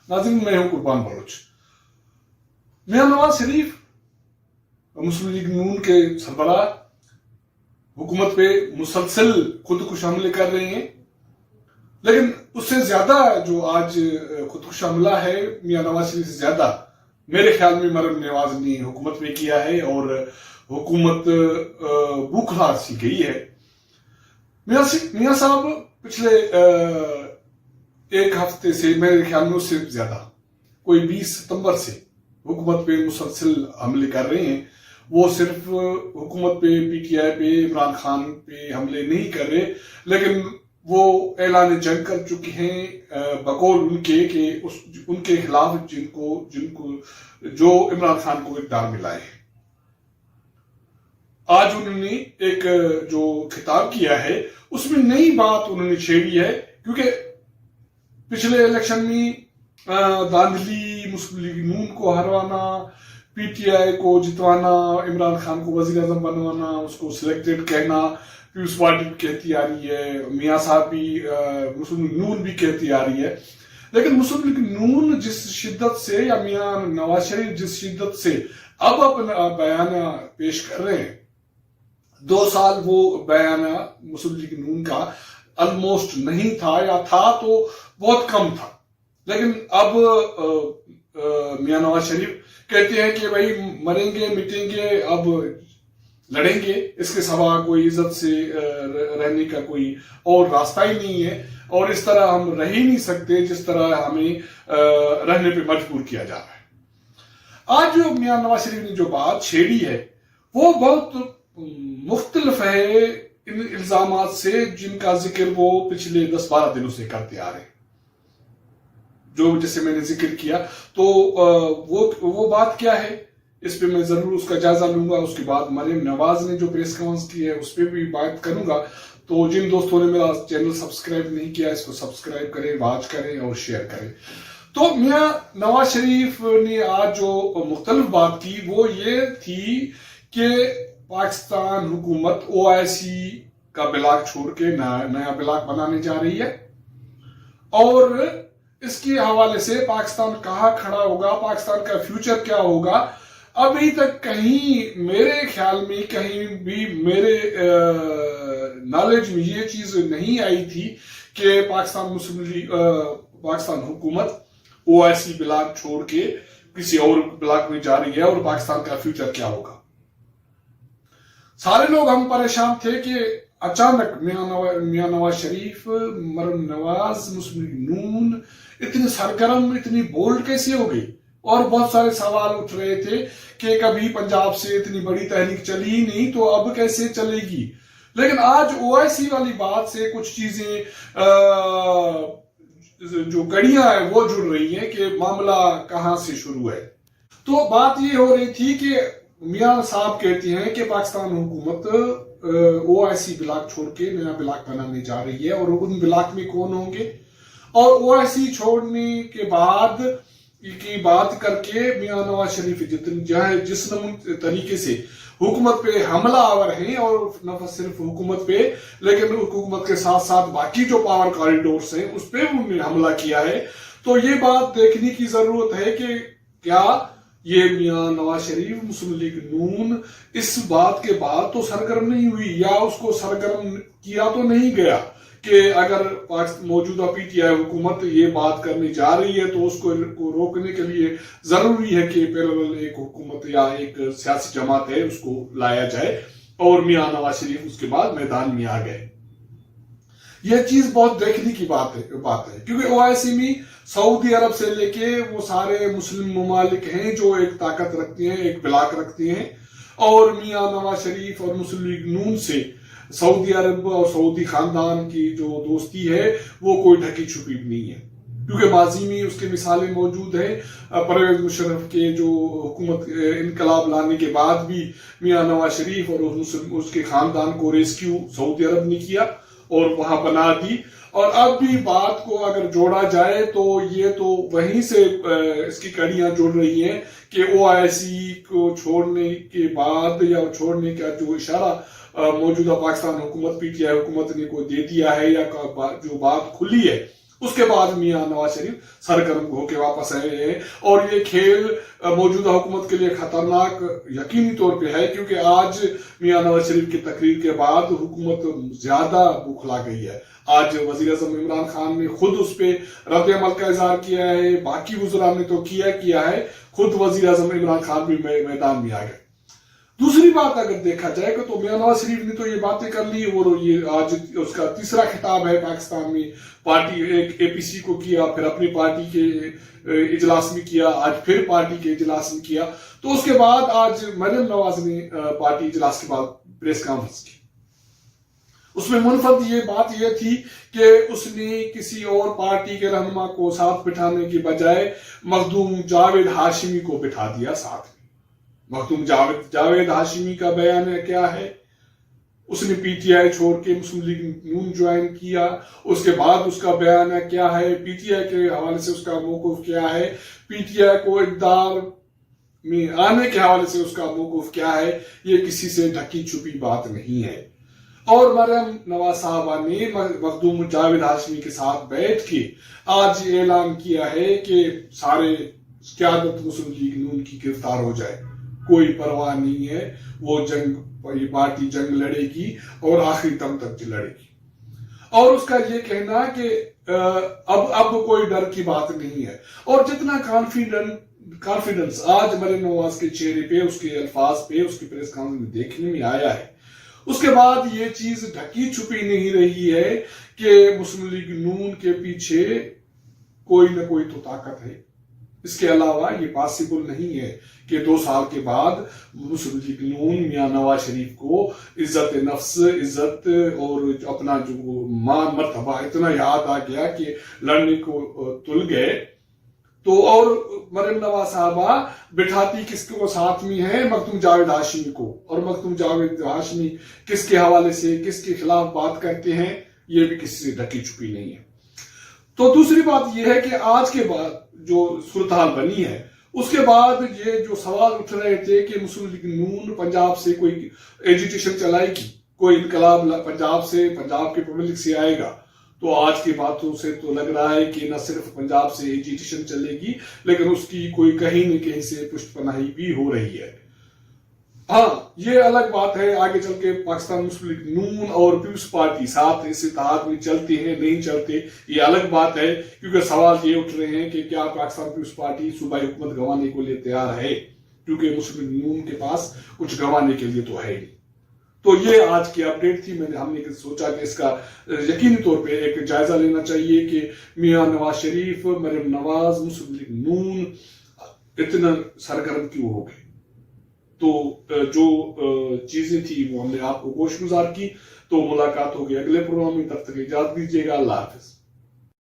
नाज़रीन, मैं हूं कुर्बान बलोच। मियां नवाज शरीफ मुस्लिम लीग नून के सरबराह हुकूमत पे मुसलसल खुदकुश हमले कर रहे हैं, लेकिन उससे ज्यादा जो आज खुदकुश हमला है मियां नवाज शरीफ से ज्यादा मेरे ख्याल में मरम नवाज ने हुकूमत में किया है और हुकूमत बूखलार सी गई है। मियां साहब पिछले एक हफ्ते से, मेरे ख्याल में उससे ज्यादा, कोई 20 सितंबर से हुकूमत पे मुसलसल हमले कर रहे हैं। वो सिर्फ हुकूमत पे, पीटीआई पे, इमरान खान पे हमले नहीं कर रहे, लेकिन वो ऐलान जंग कर चुके हैं बकौल उनके कि उनके खिलाफ जिनको जो इमरान खान को इक़्तिदार मिला है। आज उन्होंने एक जो खिताब किया है उसमें नई बात उन्होंने छेड़ी है, क्योंकि पिछले इलेक्शन में धांधली, मुस्लिम लीग नून को हरवाना, पीटीआई को जितवाना, इमरान खान को वजीर आजम बनवाना, उसको सिलेक्टेड कहना, पीपल्स पार्टी कहती आ रही है, मियां साहब भी मुस्लिम लीग नून भी कहती आ रही है। लेकिन मुस्लिम लीग नून जिस शिद्दत से, या मियां नवाज शरीफ जिस शिद्दत से अब अपना बयाना पेश कर रहे हैं, 2 साल वो बयाना मुस्लिम लीग नून का ऑलमोस्ट नहीं था, या था तो बहुत कम था। लेकिन अब मियां नवाज शरीफ कहते हैं कि भाई मरेंगे मिटेंगे, अब लड़ेंगे, इसके सिवा कोई इज्जत से रहने का कोई और रास्ता ही नहीं है, और इस तरह हम रह ही नहीं सकते जिस तरह हमें रहने पे मजबूर किया जा रहा है। आज जो मियां नवाज शरीफ ने जो बात छेड़ी है वो बहुत मुख्तलिफ है इन इल्जामात से जिनका जिक्र वो पिछले 10-12 दिनों से करते आ रहे हैं। जो जैसे मैंने जिक्र किया, तो वो बात क्या है, इस पे मैं जरूर उसका जायजा लूंगा। उसके बाद मरियम नवाज ने जो प्रेस कॉन्फ्रेंस की है उस पर भी बात करूंगा। तो जिन दोस्तों ने मेरा चैनल सब्सक्राइब नहीं किया, इसको सब्सक्राइब करें, वॉच करें और शेयर करें। तो मियां नवाज शरीफ ने आज जो मुख्तलिफ बात की वो ये थी कि पाकिस्तान हुकूमत OIC का ब्लॉक छोड़ के नया ब्लॉक बनाने जा रही है, और इसके हवाले से पाकिस्तान कहाँ खड़ा होगा, पाकिस्तान का फ्यूचर क्या होगा, अभी तक कहीं मेरे ख्याल में कहीं भी मेरे नॉलेज में ये चीज नहीं आई थी कि पाकिस्तान हुकूमत OIC ब्लॉक छोड़ के किसी और ब्लॉक में जा रही है और पाकिस्तान का फ्यूचर क्या होगा। सारे लोग हम परेशान थे कि अचानक मियां नवाज शरीफ, मरम नवाज, मुस्लिम लीग नून इतनी सरगर्म, इतनी बोल्ड कैसे हो गई, और बहुत सारे सवाल उठ रहे थे कि कभी पंजाब से इतनी बड़ी तहरीक चली ही नहीं, तो अब कैसे चलेगी। लेकिन आज OIC वाली बात से कुछ चीजें जो कड़ियां हैं वो जुड़ रही हैं कि मामला कहां से शुरू है। तो बात ये हो रही थी कि मियां साहब कहते हैं कि पाकिस्तान हुकूमत OIC ब्लॉक छोड़ के नया ब्लॉक बनाने जा रही है, और उन ब्लॉक में कौन होंगे, और OIC छोड़ने के बाद की बात करके मियां नवाज शरीफ जिस तरीके से हुकूमत पे हमला आवर हैं, और न सिर्फ हुकूमत पे लेकिन हुकूमत के साथ साथ बाकी जो पावर कॉरिडोर्स हैं उस पे उन्होंने हमला किया है। तो ये बात देखने की जरूरत है कि क्या ये मियां नवाज शरीफ, मुस्लिम लीग नून इस बात के बाद तो सरगर्म नहीं हुई, या उसको सरगर्म किया तो नहीं गया कि अगर मौजूदा पीटीआई हुकूमत ये बात करने जा रही है तो उसको रोकने के लिए जरूरी है कि पैरेलल एक हुकूमत या एक सियासी जमात है उसको लाया जाए, और मियां नवाज शरीफ उसके बाद मैदान में आ गए। यह चीज बहुत देखने की बात है क्योंकि OIC में सऊदी अरब से लेके वो सारे मुस्लिम ममालिक हैं जो एक ताकत रखते हैं, एक ब्लॉक रखते हैं, और मियां नवाज शरीफ और मुस्लिम लीग नून से सऊदी अरब और सऊदी खानदान की जो दोस्ती है वो कोई ढकी छुपी नहीं है, क्योंकि माजी में उसके मिसालें मौजूद हैं। परवेज मुशर्रफ के जो हुकूमत इनकलाब लाने के बाद भी मियां नवाज शरीफ और उसके खानदान को रेस्क्यू सऊदी अरब ने किया और वहां बना दी, और अब भी बात को अगर जोड़ा जाए तो ये तो वहीं से इसकी कड़ियां जुड़ रही हैं कि OIC को छोड़ने के बाद, या छोड़ने का जो इशारा मौजूदा पाकिस्तान हुकूमत, पीटीआई हुकूमत ने को दे दिया है, या जो बात खुली है اس کے بعد میاں نواز شریف سرگرم ہو کے واپس آئے ہیں، اور یہ کھیل موجودہ حکومت کے لیے خطرناک یقینی طور پہ ہے، کیونکہ آج میاں نواز شریف کی تقریر کے بعد حکومت زیادہ بوکھلا گئی ہے۔ آج وزیر اعظم عمران خان نے خود اس پہ رد عمل کا اظہار کیا ہے، باقی وزراء نے تو کیا ہے، خود وزیر اعظم عمران خان بھی میدان میں آ گئے۔ دوسری بات اگر دیکھا جائے کہ تو میاں نواز شریف نے تو یہ باتیں کر لی، اور یہ آج اس کا تیسرا خطاب ہے پاکستان میں، پارٹی ایک اے پی سی کو کیا، پھر اپنی پارٹی کے اجلاس میں کیا، آج پھر پارٹی کے اجلاس میں کیا، تو اس کے بعد آج مریم نواز نے پارٹی اجلاس کے بعد پریس کانفرنس کی۔ اس میں منفرد یہ بات یہ تھی کہ اس نے کسی اور پارٹی کے رہنما کو ساتھ بٹھانے کے بجائے مخدوم جاوید ہاشمی کو بٹھا دیا ساتھ میں۔ مخدوم جاوید ہاشمی کا بیان کیا ہے؟ اس نے پی ٹی آئی چھوڑ کے مسلم لیگ نون جوائن کیا، اس کے بعد اس کا بیان کیا ہے، پی ٹی آئی کے حوالے سے اس کا موقف کیا ہے، پی ٹی آئی کو اقتدار میں آنے کے حوالے سے اس کا موقف کیا ہے، یہ کسی سے ڈھکی چھپی بات نہیں ہے۔ اور مریم نواز صاحبہ نے مخدوم جاوید ہاشمی کے ساتھ بیٹھ کے آج یہ اعلان کیا ہے کہ سارے قیادت مسلم لیگ نون کی گرفتار ہو جائے، کوئی پرواہ نہیں ہے، وہ یہ پارٹی جنگ لڑے گی اور آخری دم تک لڑے گی۔ اور اس کا یہ کہنا کہ اب کوئی ڈر کی بات نہیں ہے، اور جتنا کانفیڈنس آج مریم نواز کے چہرے پہ، اس کے الفاظ پہ، اس کی پریس کانفرنس میں دیکھنے میں آیا ہے، اس کے بعد یہ چیز ڈھکی چھپی نہیں رہی ہے کہ مسلم لیگ نون کے پیچھے کوئی نہ کوئی تو طاقت ہے۔ اس کے علاوہ یہ پاسبل نہیں ہے کہ 2 سال کے بعد مسلم لیگ نون میاں نواز شریف کو عزت نفس، عزت اور اپنا جو مان مرتبہ اتنا یاد آ گیا کہ لڑنے کو تل گئے، تو اور مریم نواز صاحبہ بٹھاتی کس کو ساتھ میں ہے؟ مخدوم جاوید ہاشمی کو، اور مخدوم جاوید ہاشمی کس کے حوالے سے، کس کے خلاف بات کرتے ہیں، یہ بھی کسی سے ڈھکی چھپی نہیں ہے۔ تو دوسری بات یہ ہے کہ آج کے بعد جو صورتحال بنی ہے، اس کے بعد یہ جو سوال اٹھ رہے تھے کہ مسلم لیگ نون پنجاب سے کوئی ایجیٹیشن چلائے گی، کوئی انقلاب پنجاب کے پبلک سے آئے گا، تو آج کی باتوں سے تو لگ رہا ہے کہ نہ صرف پنجاب سے ایجیٹیشن چلے گی، لیکن اس کی کوئی کہیں نہ کہیں سے پشت پناہی بھی ہو رہی ہے۔ ہاں، یہ الگ بات ہے آگے چل کے پاکستان مسلم لیگ نون اور پیپلز پارٹی ساتھ اس اتحاد میں چلتے ہیں نہیں چلتے، یہ الگ بات ہے، کیونکہ سوال یہ اٹھ رہے ہیں کہ کیا پاکستان پیپلز پارٹی صوبائی حکومت گنوانے کے لیے تیار ہے، کیونکہ مسلم لیگ نون کے پاس کچھ گنوانے کے لیے تو ہے نہیں۔ تو یہ آج کی اپڈیٹ تھی، ہم نے سوچا کہ اس کا یقینی طور پہ ایک جائزہ لینا چاہیے کہ میاں نواز شریف، مریم نواز، مسلم لیگ نون اتنا سرگرم کیوں ہو گئے۔ تو جو چیزیں تھی وہ ہم نے آپ کو گوش گزار کی، تو ملاقات ہوگی اگلے پروگرام میں، تب تک اجازت دیجیے گا، اللہ حافظ۔